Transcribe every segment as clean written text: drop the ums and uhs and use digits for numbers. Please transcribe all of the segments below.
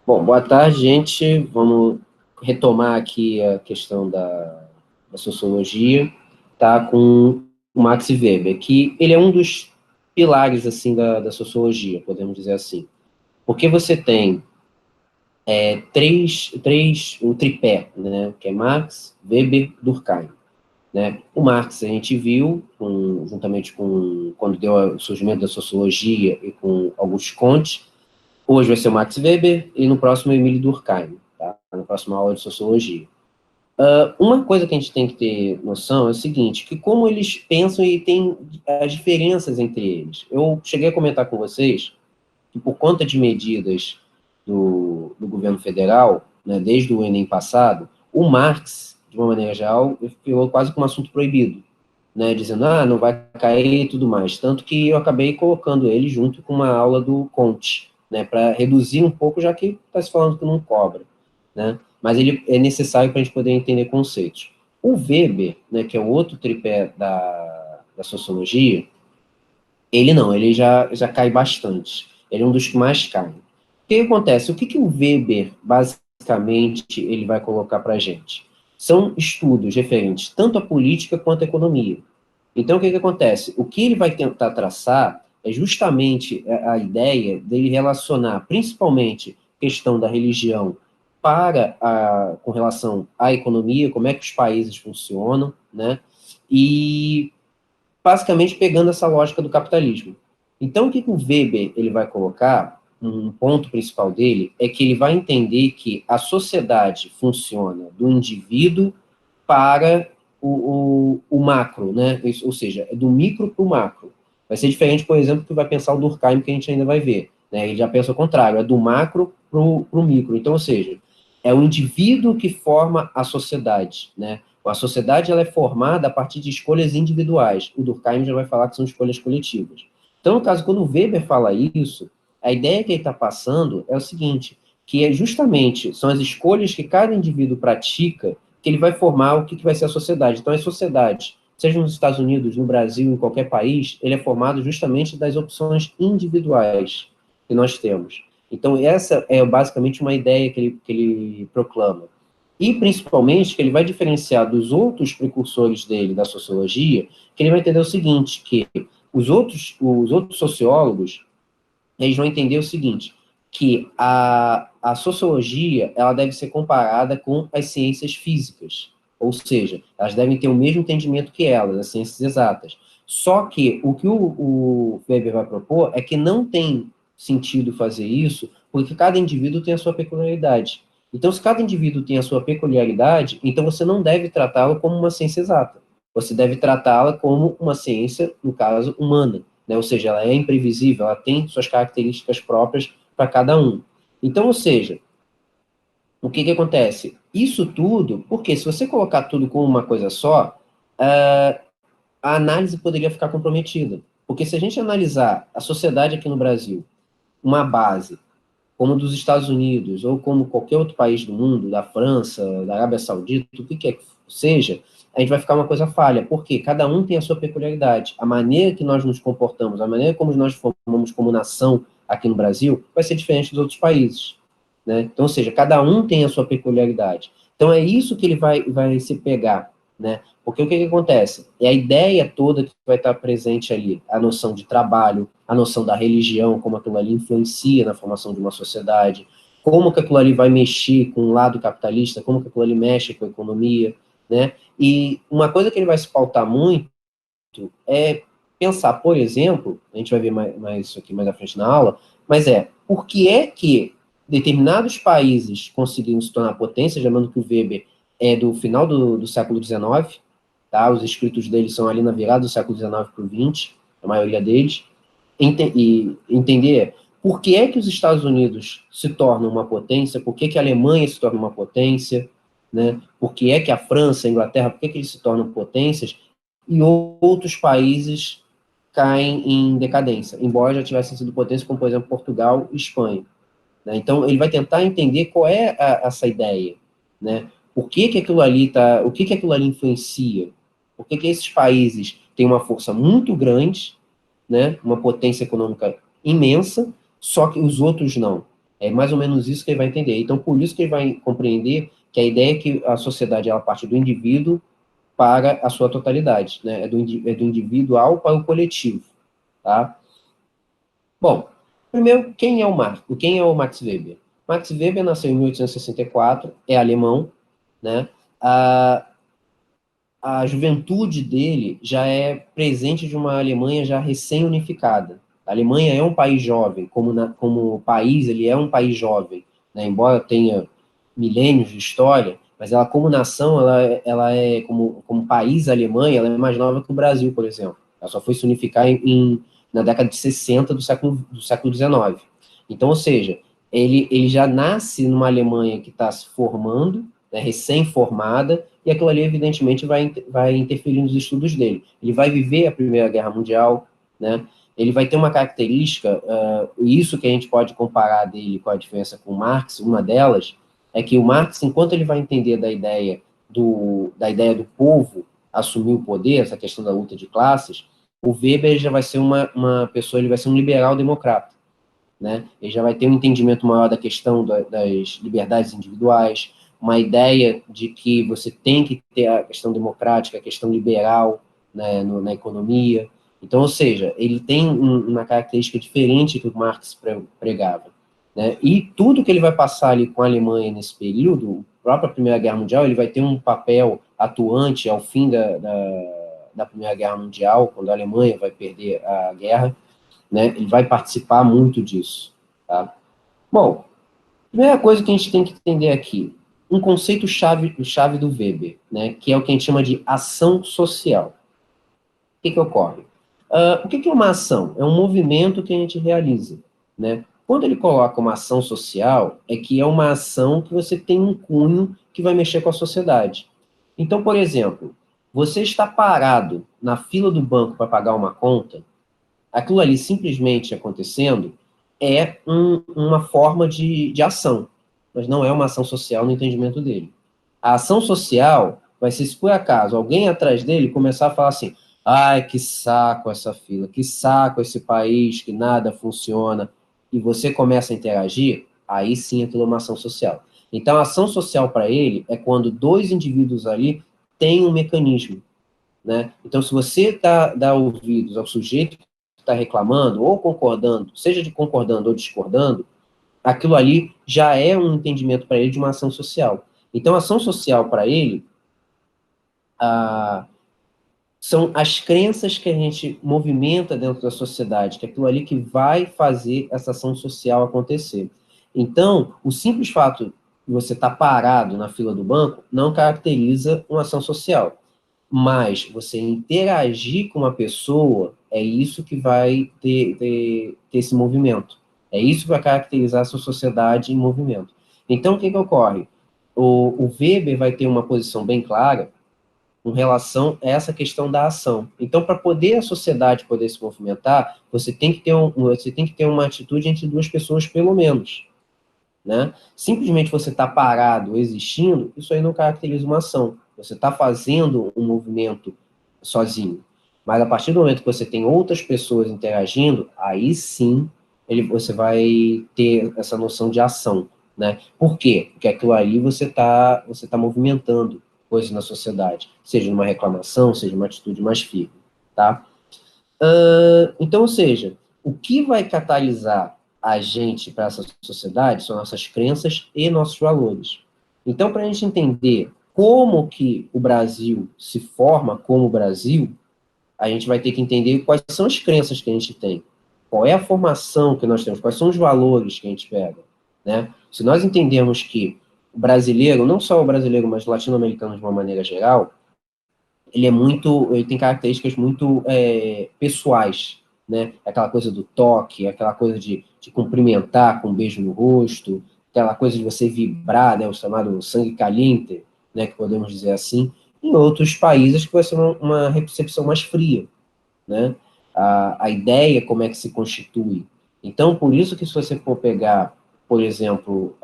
Bom, boa tarde, gente. Vamos retomar aqui a questão da sociologia, tá? Com o Max Weber, que ele é um dos pilares, assim, da sociologia, podemos dizer assim. Porque você tem um tripé, né? Que é Marx, Weber, Durkheim, né? O Marx a gente viu, juntamente com, quando deu o surgimento da sociologia e com Auguste Comte. Hoje vai ser o Max Weber e no próximo o Emile Durkheim, tá? Na próxima aula de sociologia. Uma coisa que a gente tem que ter noção é o seguinte, que como eles pensam e tem as diferenças entre eles. Eu cheguei a comentar com vocês que por conta de medidas do governo federal, né, desde o Enem passado, o Marx, de uma maneira geral, ficou quase como um assunto proibido, né, dizendo, não vai cair e tudo mais. Tanto que eu acabei colocando ele junto com uma aula do Comte, né, para reduzir um pouco, já que está se falando que não cobra, né, mas ele é necessário para a gente poder entender conceitos. O Weber, né, que é o outro tripé da sociologia, ele não, ele já cai bastante. Ele é um dos que mais cai. O que acontece? O que o Weber, basicamente, ele vai colocar para a gente? São estudos referentes tanto à política quanto à economia. Então, o que acontece? O que ele vai tentar traçar é justamente a ideia dele relacionar, principalmente, a questão da religião com relação à economia, como é que os países funcionam, né? E basicamente pegando essa lógica do capitalismo. Então, o que o Weber ele vai colocar, um ponto principal dele, é que ele vai entender que a sociedade funciona do indivíduo para o macro, né? Ou seja, é do micro para o macro. Vai ser diferente, por exemplo, que vai pensar o Durkheim, que a gente ainda vai ver. Né? Ele já pensa o contrário, é do macro para o micro. Então, ou seja, é o indivíduo que forma a sociedade, né? A sociedade ela é formada a partir de escolhas individuais. O Durkheim já vai falar que são escolhas coletivas. Então, no caso, quando o Weber fala isso, a ideia que ele está passando é o seguinte, que é justamente são as escolhas que cada indivíduo pratica que ele vai formar o que vai ser a sociedade. Então, a sociedade, seja nos Estados Unidos, no Brasil, em qualquer país, ele é formado justamente das opções individuais que nós temos. Então, essa é basicamente uma ideia que ele proclama. E, principalmente, que ele vai diferenciar dos outros precursores dele, da sociologia, que ele vai entender o seguinte, que os outros sociólogos, eles vão entender o seguinte, que a sociologia, ela deve ser comparada com as ciências físicas, ou seja, elas devem ter o mesmo entendimento que elas, as ciências exatas. Só que o que o Weber vai propor é que não tem sentido fazer isso, porque cada indivíduo tem a sua peculiaridade. Então, se cada indivíduo tem a sua peculiaridade, então você não deve tratá-lo como uma ciência exata. Você deve tratá-la como uma ciência, no caso, humana, né? Ou seja, ela é imprevisível, ela tem suas características próprias para cada um. Então, ou seja, o que acontece? Isso tudo, porque se você colocar tudo como uma coisa só, a análise poderia ficar comprometida. Porque se a gente analisar a sociedade aqui no Brasil, uma base, como dos Estados Unidos, ou como qualquer outro país do mundo, da França, da Arábia Saudita, o que quer que seja, a gente vai ficar uma coisa falha, porque cada um tem a sua peculiaridade. A maneira que nós nos comportamos, a maneira como nós formamos como nação aqui no Brasil, vai ser diferente dos outros países. Né? Então, ou seja, cada um tem a sua peculiaridade. Então, é isso que ele vai se pegar, né? Porque o que acontece? É a ideia toda que vai estar presente ali, a noção de trabalho, a noção da religião, como aquilo ali influencia na formação de uma sociedade, como que aquilo ali vai mexer com o lado capitalista, como que aquilo ali mexe com a economia, né? E uma coisa que ele vai se pautar muito é pensar, por exemplo, a gente vai ver mais isso aqui mais à frente na aula, mas por que é que determinados países conseguiram se tornar potência, lembrando que o Weber é do final do século XIX, tá? Os escritos dele são ali na virada do século XIX para o XX, a maioria deles, e entender por que é que os Estados Unidos se tornam uma potência, por que a Alemanha se torna uma potência, né? Por que é que a França, a Inglaterra, por que eles se tornam potências, e outros países caem em decadência, embora já tivessem sido potências, como, por exemplo, Portugal e Espanha. Né? Então, ele vai tentar entender qual é essa ideia, né? Por que aquilo ali tá, o que aquilo ali influencia? Por que esses países têm uma força muito grande, né? Uma potência econômica imensa, só que os outros não? É mais ou menos isso que ele vai entender. Então, por isso que ele vai compreender que a ideia é que a sociedade ela parte do indivíduo para a sua totalidade, né? É do individual para o coletivo, tá? Bom, primeiro, quem é o Max Weber? Max Weber nasceu em 1864, é alemão, né? A, a juventude dele já é presente de uma Alemanha já recém-unificada. A Alemanha é um país jovem, como país, ele é um país jovem, né? Embora tenha milênios de história, mas ela, como nação, ela é, como país, a Alemanha, ela é mais nova que o Brasil, por exemplo. Ela só foi se unificar na década de 60 do século XIX. Então, ou seja, ele já nasce numa Alemanha que está se formando, né, recém-formada, e aquilo ali, evidentemente, vai interferir nos estudos dele. Ele vai viver a Primeira Guerra Mundial, né? Ele vai ter uma característica, isso que a gente pode comparar dele com a diferença com Marx, uma delas, é que o Marx, enquanto ele vai entender da ideia do povo assumir o poder, essa questão da luta de classes, o Weber já vai ser uma pessoa, ele vai ser um liberal-democrata, né? Ele já vai ter um entendimento maior da questão das liberdades individuais, uma ideia de que você tem que ter a questão democrática, a questão liberal, né, na economia. Então, ou seja, ele tem uma característica diferente que o Marx pregava, né? E tudo que ele vai passar ali com a Alemanha nesse período, a própria Primeira Guerra Mundial, ele vai ter um papel atuante ao fim da Primeira Guerra Mundial, quando a Alemanha vai perder a guerra, né? Ele vai participar muito disso, tá? Bom, primeira coisa que a gente tem que entender aqui, um conceito chave do Weber, né, que é o que a gente chama de ação social. O que ocorre? O que é uma ação? É um movimento que a gente realiza, né? Quando ele coloca uma ação social, é que é uma ação que você tem um cunho que vai mexer com a sociedade. Então, por exemplo, você está parado na fila do banco para pagar uma conta, aquilo ali simplesmente acontecendo é uma forma de ação, mas não é uma ação social no entendimento dele. A ação social vai ser se por acaso alguém atrás dele começar a falar assim: ai, que saco essa fila, que saco esse país, que nada funciona, e você começa a interagir, aí sim aquilo é uma ação social. Então, a ação social para ele é quando dois indivíduos ali têm um mecanismo, né? Então, se você dá ouvidos ao sujeito que está reclamando ou concordando, seja de concordando ou discordando, aquilo ali já é um entendimento para ele de uma ação social. Então, a ação social para ele são as crenças que a gente movimenta dentro da sociedade, que é aquilo ali que vai fazer essa ação social acontecer. Então, o simples fato de você estar parado na fila do banco não caracteriza uma ação social. Mas você interagir com uma pessoa, é isso que vai ter esse movimento. É isso que vai caracterizar a sua sociedade em movimento. Então, o que ocorre? O Weber vai ter uma posição bem clara com relação a essa questão da ação. Então, para poder a sociedade poder se movimentar, você tem que ter uma atitude entre duas pessoas, pelo menos, né? Simplesmente você está parado, existindo, isso aí não caracteriza uma ação. Você está fazendo um movimento sozinho. Mas a partir do momento que você tem outras pessoas interagindo, aí sim você vai ter essa noção de ação, né? Por quê? Porque aquilo ali você tá movimentando coisas na sociedade, seja numa reclamação, seja uma atitude mais firme, tá? Então, ou seja, o que vai catalisar a gente para essa sociedade são nossas crenças e nossos valores. Então, para a gente entender como que o Brasil se forma como Brasil, a gente vai ter que entender quais são as crenças que a gente tem, qual é a formação que nós temos, quais são os valores que a gente pega, né? Se nós entendermos que o brasileiro, não só o brasileiro, mas o latino-americano de uma maneira geral, ele tem características muito pessoais, né? Aquela coisa do toque, aquela coisa de cumprimentar com um beijo no rosto, aquela coisa de você vibrar, né? O chamado sangue caliente, né? Que podemos dizer assim. Em outros países que vai ser uma recepção mais fria, né? A ideia, como é que se constitui. Então, por isso que se você for pegar, por exemplo,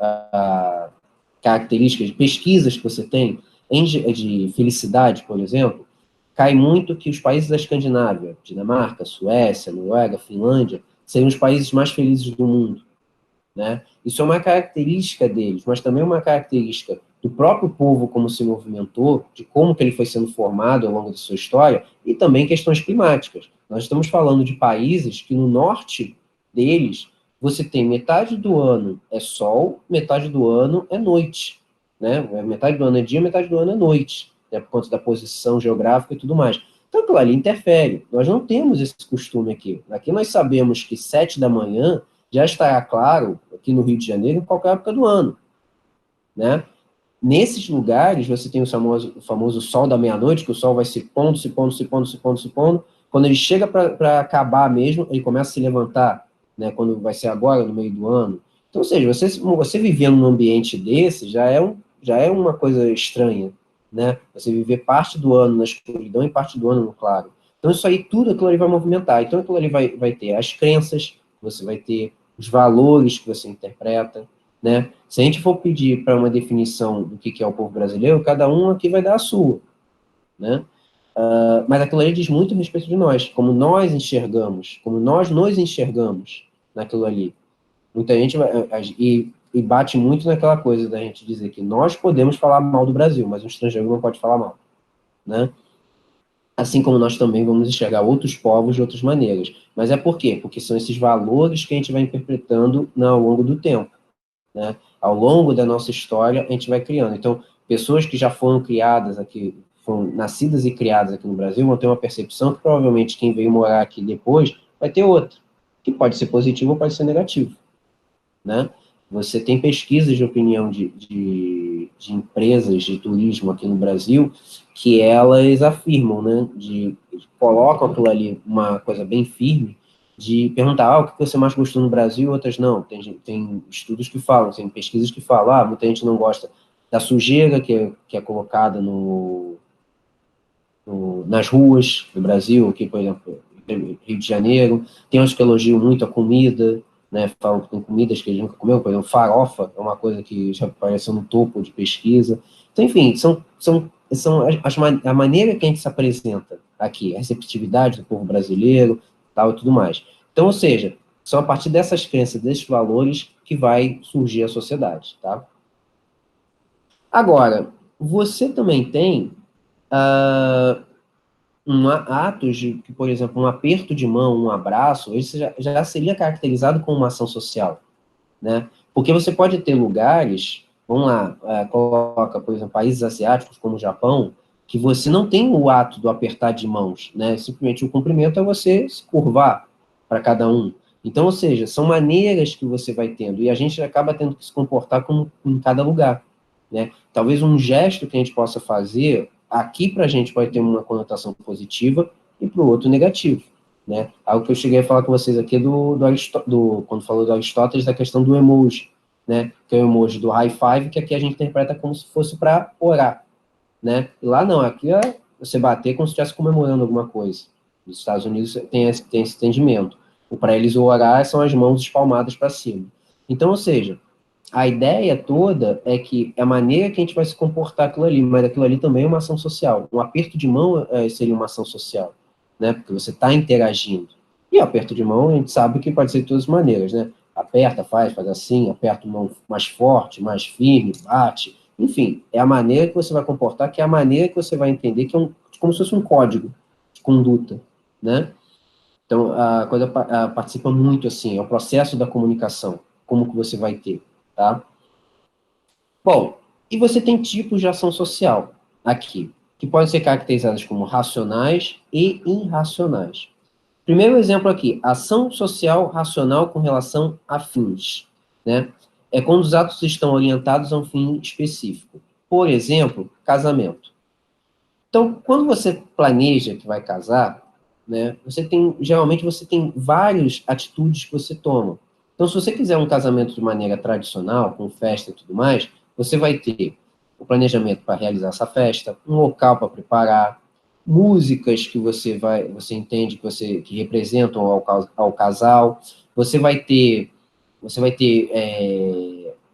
características de pesquisas que você tem de felicidade, por exemplo, cai muito que os países da Escandinávia, Dinamarca, Suécia, Noruega, Finlândia, seriam os países mais felizes do mundo. né? Isso é uma característica deles, mas também uma característica do próprio povo, como se movimentou, de como que ele foi sendo formado ao longo da sua história, e também questões climáticas. Nós estamos falando de países que no norte deles, você tem metade do ano é sol, metade do ano é noite, né? Metade do ano é dia, metade do ano é noite, né? Por conta da posição geográfica e tudo mais. Então, aquilo ali interfere. Nós não temos esse costume aqui. Aqui nós sabemos que 7 da manhã já estará claro, aqui no Rio de Janeiro, em qualquer época do ano, né? Nesses lugares, você tem o famoso sol da meia-noite, que o sol vai se pondo, se pondo, se pondo, se pondo, se pondo. Quando ele chega para acabar mesmo, ele começa a se levantar, né? Quando vai ser agora, no meio do ano. Então, ou seja, você vivendo num ambiente desse já é uma coisa estranha, né? Você viver parte do ano na escuridão e parte do ano no claro. Então, isso aí, tudo aquilo ali vai movimentar. Então, aquilo ali vai ter as crenças, você vai ter os valores que você interpreta, né? Se a gente for pedir para uma definição do que é o povo brasileiro, cada um aqui vai dar a sua, né? Mas aquilo ali diz muito a respeito de nós, como nós enxergamos, como nós nos enxergamos naquilo ali. Muita gente e bate muito naquela coisa da gente dizer que nós podemos falar mal do Brasil, mas um estrangeiro não pode falar mal, né? Assim como nós também vamos enxergar outros povos de outras maneiras. Mas é por quê? Porque são esses valores que a gente vai interpretando ao longo do tempo, né? Ao longo da nossa história, a gente vai criando. Então, pessoas que já foram criadas aqui, foram nascidas e criadas aqui no Brasil, vão ter uma percepção que provavelmente quem veio morar aqui depois vai ter outra, que pode ser positivo ou pode ser negativo, né? Você tem pesquisas de opinião de empresas de turismo aqui no Brasil que elas afirmam, né, colocam aquilo ali, uma coisa bem firme, de perguntar, o que você mais gostou no Brasil, outras não. Tem estudos que falam, tem pesquisas que falam, muita gente não gosta da sujeira que é colocada nas ruas do Brasil, aqui, por exemplo, Rio de Janeiro. Tem uns que elogiam muito a comida, né, falam que tem comidas que a gente nunca comeu, por exemplo, farofa é uma coisa que já apareceu no topo de pesquisa. Então, enfim, a maneira que a gente se apresenta aqui, a receptividade do povo brasileiro, tal e tudo mais. Então, ou seja, são a partir dessas crenças, desses valores, que vai surgir a sociedade, tá? Agora, você também tem atos de que, por exemplo, um aperto de mão, um abraço, isso já seria caracterizado como uma ação social, né? Porque você pode ter lugares, vamos lá, coloca, por exemplo, países asiáticos como o Japão, que você não tem o ato do apertar de mãos, né? Simplesmente o cumprimento é você se curvar para cada um. Então, ou seja, são maneiras que você vai tendo, e a gente acaba tendo que se comportar como em cada lugar, né? Talvez um gesto que a gente possa fazer, aqui para a gente pode ter uma conotação positiva e para o outro negativo, né? Algo que eu cheguei a falar com vocês aqui quando falou do Aristóteles, da questão do emoji, né? Que é o emoji do high five, que aqui a gente interpreta como se fosse para orar, né? E lá não, aqui é você bater como se estivesse comemorando alguma coisa. Nos Estados Unidos tem esse entendimento. Para eles o orar são as mãos espalmadas para cima. Então, ou seja, a ideia toda é que é a maneira que a gente vai se comportar aquilo ali, mas aquilo ali também é uma ação social. Um aperto de mão seria uma ação social, né? Porque você está interagindo. E aperto de mão, a gente sabe que pode ser de todas as maneiras, né? Aperta, faz assim, aperta a mão mais forte, mais firme, bate. Enfim, é a maneira que você vai comportar, que é a maneira que você vai entender que é como se fosse um código de conduta, né? Então, a coisa participa muito, assim, é o processo da comunicação, como que você vai ter, tá? Bom, e você tem tipos de ação social aqui, que podem ser caracterizadas como racionais e irracionais. Primeiro exemplo aqui, ação social racional com relação a fins, né? É quando os atos estão orientados a um fim específico. Por exemplo, casamento. Então, quando você planeja que vai casar, né, geralmente você tem várias atitudes que você toma. Então, se você quiser um casamento de maneira tradicional, com festa e tudo mais, você vai ter o planejamento para realizar essa festa, um local para preparar, músicas que você entende que representam ao casal, você vai ter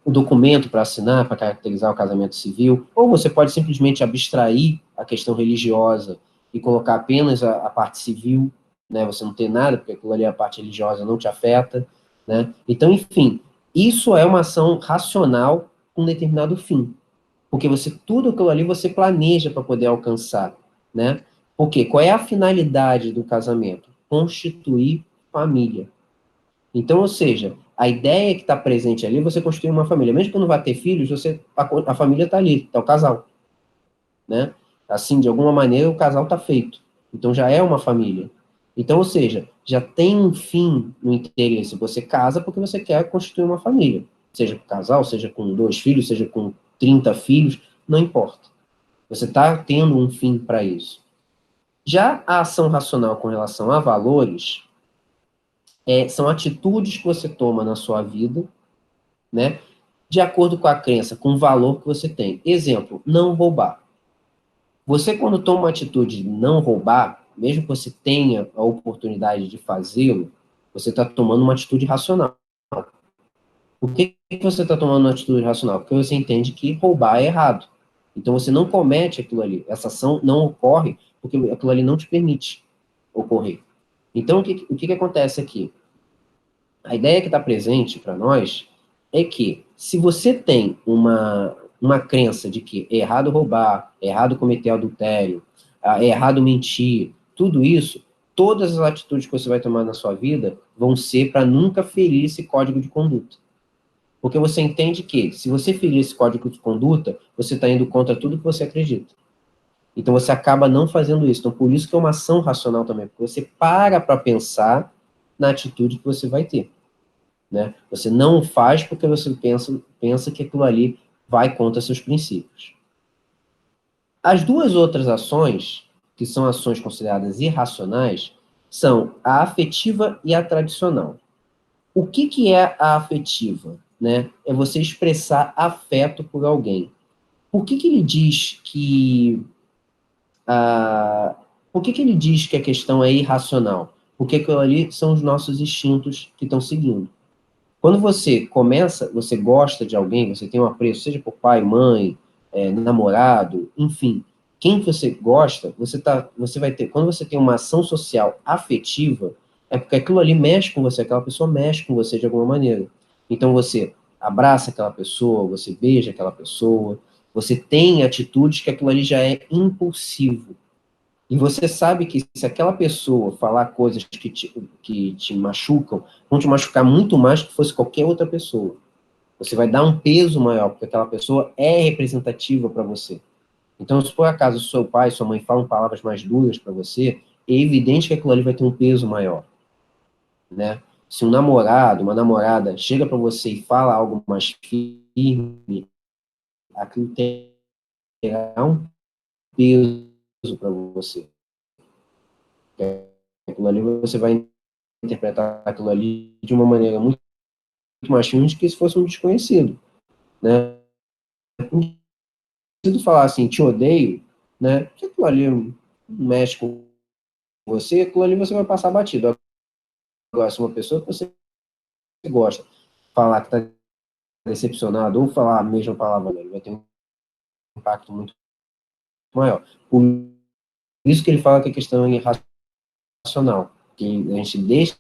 o documento para assinar, para caracterizar o casamento civil, ou você pode simplesmente abstrair a questão religiosa e colocar apenas a parte civil, né? Você não tem nada, porque aquilo ali, a parte religiosa, não te afeta, né? Então, enfim, Isso é uma ação racional com um determinado fim. Porque tudo aquilo ali você planeja para poder alcançar, né? Porque qual é a finalidade do casamento? Constituir família. Então, ou seja, a ideia que está presente ali, você construir uma família. Mesmo que não vá ter filhos, a família está ali, está o casal, né? Assim, de alguma maneira, o casal está feito. Então, já é uma família. Então, ou seja, já tem um fim no interesse. Você casa porque você quer constituir uma família. Seja com casal, seja com 2 filhos, seja com 30 filhos, não importa. Você está tendo um fim para isso. Já a ação racional com relação a valores, são atitudes que você toma na sua vida, né? De acordo com a crença, com o valor que você tem. Exemplo, não roubar. Você, quando toma uma atitude de não roubar, mesmo que você tenha a oportunidade de fazê-lo, você está tomando uma atitude racional. Por que você está tomando uma atitude racional? Porque você entende que roubar é errado. Então você não comete aquilo ali. Essa ação não ocorre porque aquilo ali não te permite ocorrer. Então, o que acontece aqui? A ideia que está presente para nós é que, se você tem uma crença de que é errado roubar, é errado cometer adultério, é errado mentir, tudo isso, todas as atitudes que você vai tomar na sua vida vão ser para nunca ferir esse código de conduta. Porque você entende que, se você ferir esse código de conduta, você está indo contra tudo que você acredita. Então você acaba não fazendo isso. Então, por isso que é uma ação racional também, porque você para pensar na atitude que você vai ter. Né? Você não faz porque você pensa que aquilo ali vai contra seus princípios. As duas outras ações, que são ações consideradas irracionais, são a afetiva e a tradicional. O que é a afetiva? Né? É você expressar afeto por alguém. Por que ele diz que por que ele diz que a questão é irracional? Porque aquilo ali são os nossos instintos que estão seguindo. Quando você começa, você gosta de alguém, você tem um apreço, seja por pai, mãe, namorado, enfim, quem você gosta, você vai ter, quando você tem uma ação social afetiva, é porque aquilo ali mexe com você, aquela pessoa mexe com você de alguma maneira. Então você abraça aquela pessoa, você beija aquela pessoa, você tem atitudes que aquilo ali já é impulsivo. E você sabe que se aquela pessoa falar coisas que te machucam, vão te machucar muito mais que fosse qualquer outra pessoa. Você vai dar um peso maior, porque aquela pessoa é representativa para você. Então, se por acaso seu pai, sua mãe falam palavras mais duras para você, é evidente que aquilo ali vai ter um peso maior, né? Se um namorado, uma namorada chega para você e fala algo mais firme, aquilo terá um peso para você. Aquilo ali você vai interpretar aquilo ali de uma maneira muito mais firme do que se fosse um desconhecido, né? Um desconhecido falar assim, te odeio, né? Que aquilo ali mexe com você, aquilo ali você vai passar batido. Agora, se uma pessoa que você gosta falar que está decepcionado ou falar a mesma palavra, ele vai ter um impacto muito maior. Por isso que ele fala que a questão é irracional, que a gente deixa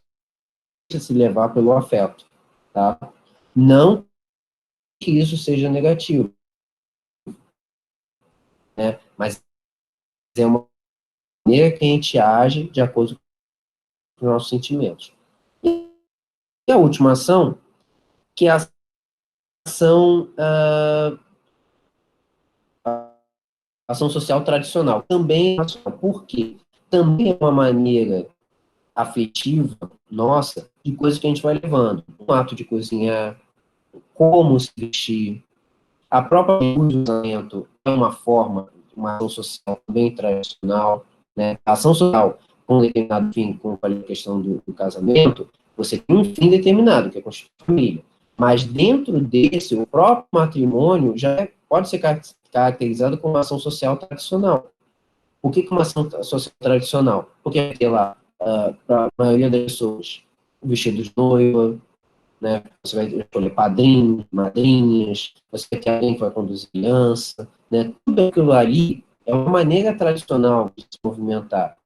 se levar pelo afeto, tá? Não que isso seja negativo, né? Mas é uma maneira que a gente age de acordo com os nossos sentimentos. E a última ação, que é a ação, ação social tradicional. Também é racional. Por quê? Também é uma maneira afetiva nossa de coisas que a gente vai levando. Um ato de cozinhar, como se vestir, a própria usamento é uma forma, uma ação social bem tradicional, né? A ação social com determinado fim, como eu falei, a questão do casamento, você tem um fim determinado, que é constituir família. Mas dentro desse, o próprio matrimônio já pode ser caracterizado como uma ação social tradicional. Por que uma ação social tradicional? Porque, sei lá, para a maioria das pessoas, o vestido de noiva, né? Você vai escolher padrinhos, madrinhas, você vai ter alguém que vai conduzir criança, né? Tudo aquilo ali é uma maneira tradicional de se movimentar,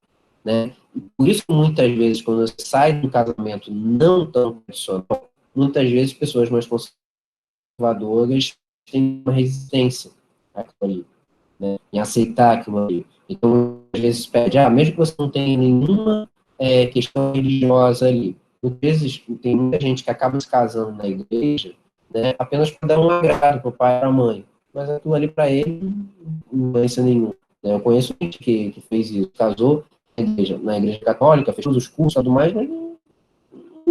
né? Por isso que muitas vezes, quando você sai de um casamento não tão tradicional, muitas vezes pessoas mais conservadoras têm uma resistência àquilo ali, né, em aceitar aquilo ali. Então, às vezes pede, mesmo que você não tenha nenhuma questão religiosa ali, às vezes tem muita gente que acaba se casando na igreja, né, apenas para dar um agrado para o pai e para a mãe, mas aquilo ali para ele não influência nenhuma. Né? Eu conheço gente que fez isso, casou na igreja católica, fez todos os cursos e tudo mais, mas não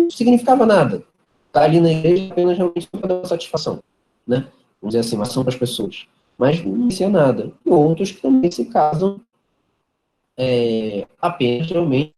significava nada. Estar ali na igreja apenas realmente para dar uma satisfação, né? Vamos dizer assim, uma ação para as pessoas. Mas não inicia nada. E outros que também se casam apenas realmente